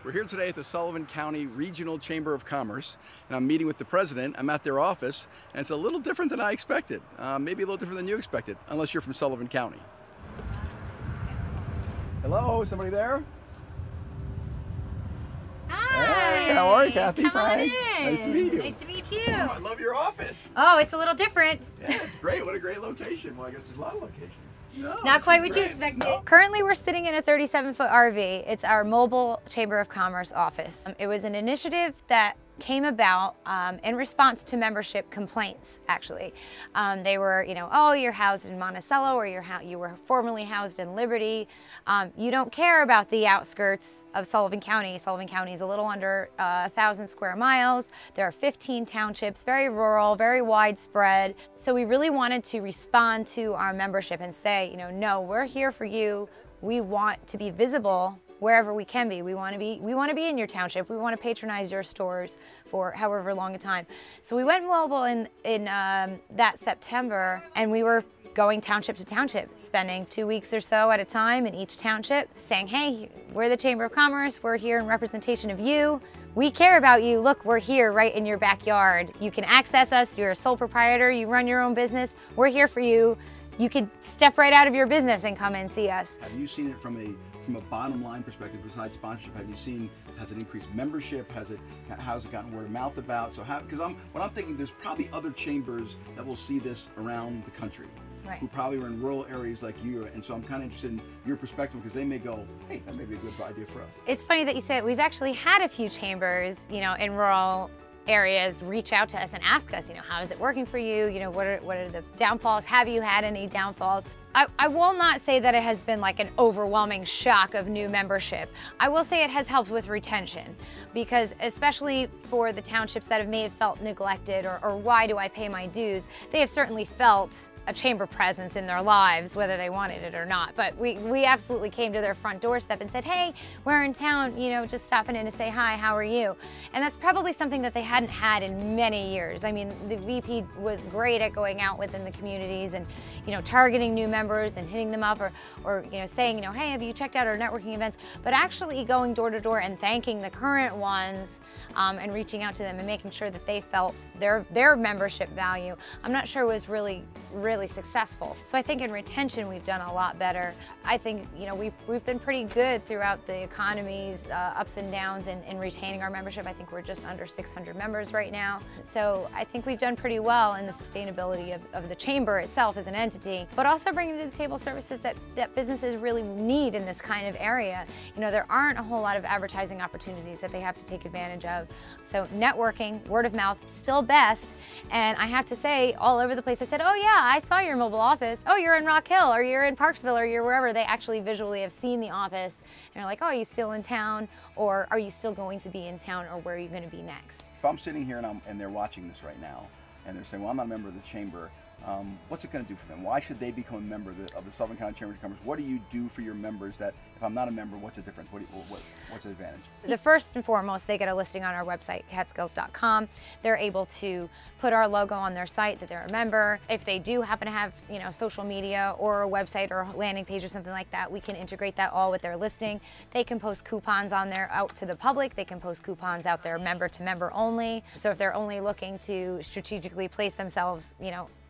We're here today at the Sullivan County Regional Chamber of Commerce, and I'm meeting with the president. I'm at their office, and it's a little different than I expected. Maybe a little different than you expected, unless you're from Sullivan County. Hello, somebody there? Hi. Hey, how are you, Kathy? Come on Frank? in. Nice to meet you. Nice to meet you. Oh, I love your office. Oh, it's a little different. Yeah, it's great. What a great location. Well, I guess there's a lot of locations. No, Not this quite is what you great. expected. No. Currently, we're sitting in a 37-foot RV. It's our mobile Chamber of Commerce office. It was an initiative that came about in response to membership complaints, actually. They were, oh, you're housed in Monticello, or you were formerly housed in Liberty. You don't care about the outskirts of Sullivan County. Sullivan County is a little under 1,000 square miles. There are 15 townships, very rural, very widespread. So we really wanted to respond to our membership and say, no, we're here for you. We want to be visible wherever we can be. We want to be in your township. We want to patronize your stores for however long a time. So we went mobile in that September, and we were going township to township, spending 2 weeks or so at a time in each township, saying, hey, we're the Chamber of Commerce. We're here in representation of you. We care about you. Look, we're here right in your backyard. You can access us. You're a sole proprietor. You run your own business. We're here for you. You could step right out of your business and come and see us. Have you seen it from a bottom line perspective besides sponsorship? Have you seen, has it increased membership? How's it gotten word of mouth about? So what I'm thinking, there's probably other chambers that will see this around the country. Right. Who probably are in rural areas like you, and so I'm kind of interested in your perspective, because they may go, hey, that may be a good idea for us. It's funny that you say it. We've actually had a few chambers, in rural areas reach out to us and ask us, how is it working for you? What are the downfalls? Have you had any downfalls? I will not say that it has been like an overwhelming shock of new membership. I will say it has helped with retention, because especially for the townships that may have felt neglected, or why do I pay my dues, they have certainly felt a chamber presence in their lives, whether they wanted it or not. But we absolutely came to their front doorstep and said, hey, we're in town, just stopping in to say hi, how are you? And that's probably something that they hadn't had in many years. I mean, the VP was great at going out within the communities and, targeting new members and hitting them up, or saying, hey, have you checked out our networking events? But actually going door to door and thanking the current ones, and reaching out to them and making sure that they felt their membership value, I'm not sure was really successful. So I think in retention we've done a lot better. I think we've been pretty good throughout the economy's ups and downs in retaining our membership. I think we're just under 600 members right now. So I think we've done pretty well in the sustainability of the chamber itself as an entity, but also bringing to the table services that businesses really need in this kind of area. There aren't a whole lot of advertising opportunities that they have to take advantage of. So networking, word of mouth, still best. And I have to say, all over the place, I said, oh yeah, I saw your mobile office. Oh, you're in Rock Hill, or you're in Parksville, or you're wherever. They actually visually have seen the office and they're like, oh, are you still in town? Or are you still going to be in town? Or where are you going to be next? If I'm sitting here and they're watching this right now, and they're saying, well, I'm not a member of the chamber, what's it going to do for them? Why should they become a member of the Sullivan County Chamber of Commerce? What do you do for your members that, if I'm not a member, what's the difference? What's the advantage? The first and foremost, they get a listing on our website, catskills.com. They're able to put our logo on their site that they're a member. If they do happen to have, social media or a website or a landing page or something like that, we can integrate that all with their listing. They can post coupons on there out to the public. They can post coupons out there member to member only. So if they're only looking to strategically place themselves,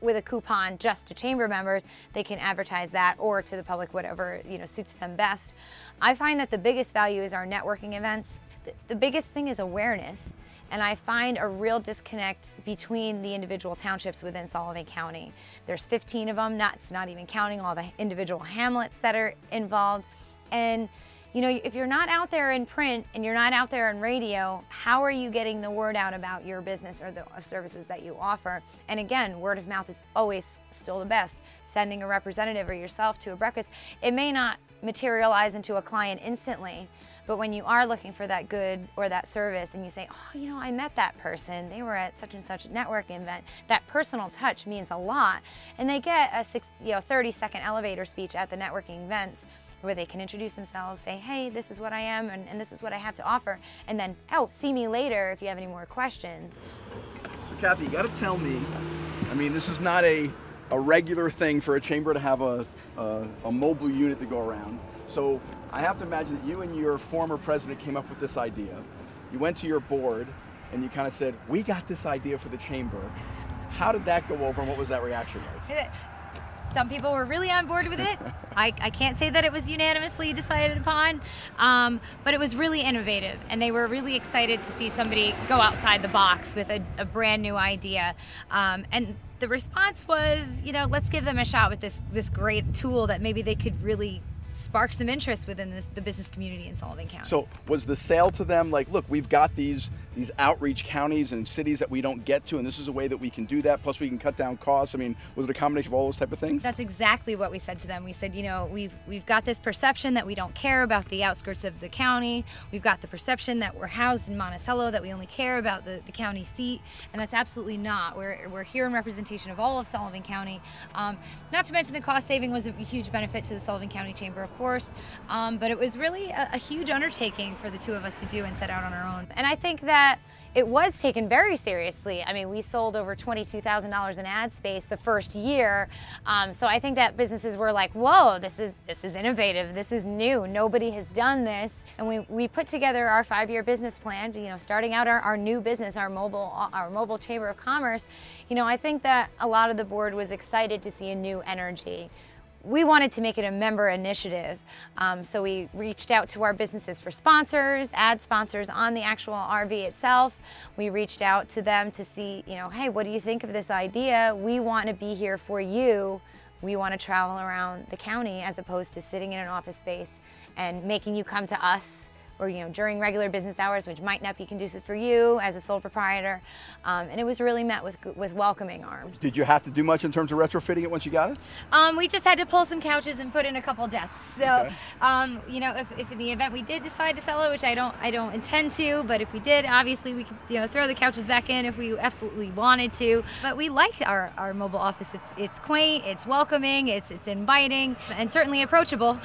with a coupon just to chamber members, they can advertise that, or to the public, whatever suits them best. I find that the biggest value is our networking events. The biggest thing is awareness, and I find a real disconnect between the individual townships within Sullivan County. There's 15 of them, not even counting all the individual hamlets that are involved. And if you're not out there in print and you're not out there in radio, how are you getting the word out about your business or the services that you offer? And again, word of mouth is always still the best. Sending a representative or yourself to a breakfast, it may not materialize into a client instantly, but when you are looking for that good or that service and you say, oh, I met that person, they were at such and such networking event, that personal touch means a lot. And they get a 30-second elevator speech at the networking events, where they can introduce themselves, say, hey, this is what I am, and this is what I have to offer, and then, oh, see me later if you have any more questions. So Kathy, you got to tell me, this is not a regular thing for a chamber to have a mobile unit to go around. So I have to imagine that you and your former president came up with this idea. You went to your board and you kind of said, we got this idea for the chamber. How did that go over and what was that reaction like? Some people were really on board with it. I can't say that it was unanimously decided upon, but it was really innovative, and they were really excited to see somebody go outside the box with a brand new idea. And the response was, you know, let's give them a shot with this great tool that maybe they could really spark some interest within the business community in Sullivan County. So was the sale to them like, look, we've got these outreach counties and cities that we don't get to, and this is a way that we can do that, plus we can cut down costs? I mean, was it a combination of all those type of things? That's exactly what we said to them. We said, you know, we've got this perception that we don't care about the outskirts of the county. We've got the perception that we're housed in Monticello, that we only care about the county seat, and that's absolutely not. We're here in representation of all of Sullivan County. Not to mention the cost saving was a huge benefit to the Sullivan County Chamber, of course, but it was really a huge undertaking for the two of us to do and set out on our own. And I think that it was taken very seriously. I mean, we sold over $22,000 in ad space the first year, so I think that businesses were like, "Whoa, this is innovative. This is new. Nobody has done this." And we put together our 5-year business plan. You know, starting out our new business, our mobile chamber of commerce. You know, I think that a lot of the board was excited to see a new energy. We wanted to make it a member initiative, so we reached out to our businesses for sponsors, ad sponsors on the actual RV itself. We reached out to them to see, you know, hey, what do you think of this idea? We want to be here for you. We want to travel around the county as opposed to sitting in an office space and making you come to us, or, you know, during regular business hours, which might not be conducive for you as a sole proprietor. And it was really met with welcoming arms. Did you have to do much in terms of retrofitting it once you got it? We just had to pull some couches and put in a couple desks. So, okay. You know, if in the event we did decide to sell it, which I don't intend to, but if we did, obviously we could, you know, throw the couches back in if we absolutely wanted to. But we liked our mobile office. It's quaint, it's welcoming, it's inviting, and certainly approachable.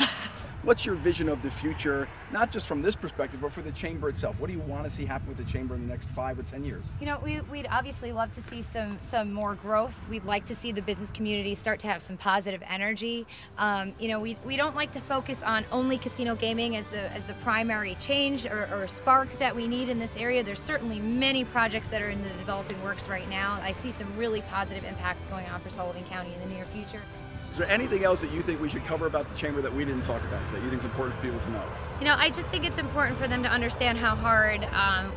What's your vision of the future, not just from this perspective, but for the chamber itself? What do you want to see happen with the chamber in the next 5 or 10 years? You know, we'd obviously love to see some more growth. We'd like to see the business community start to have some positive energy. You know, we don't like to focus on only casino gaming as the primary change or spark that we need in this area. There's certainly many projects that are in the developing works right now. I see some really positive impacts going on for Sullivan County in the near future. Is there anything else that you think we should cover about the chamber that we didn't talk about that you think is important for people to know? You know, I just think it's important for them to understand how hard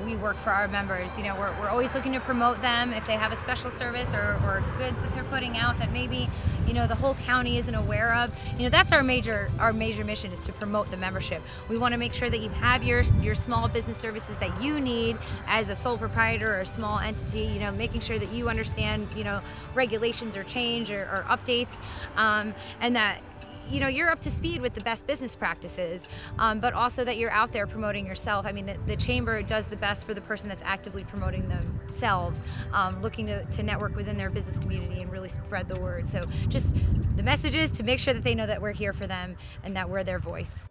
we work for our members. You know, we're always looking to promote them if they have a special service or goods that they're putting out that maybe, you know, the whole county isn't aware of. You know, that's our major mission, is to promote the membership. We want to make sure that you have your small business services that you need as a sole proprietor or a small entity. You know, making sure that you understand, you know, regulations or change or updates, and that, you know, you're up to speed with the best business practices, but also that you're out there promoting yourself. I mean, the chamber does the best for the person that's actively promoting themselves, looking to network within their business community and really spread the word. So just the message is to make sure that they know that we're here for them and that we're their voice.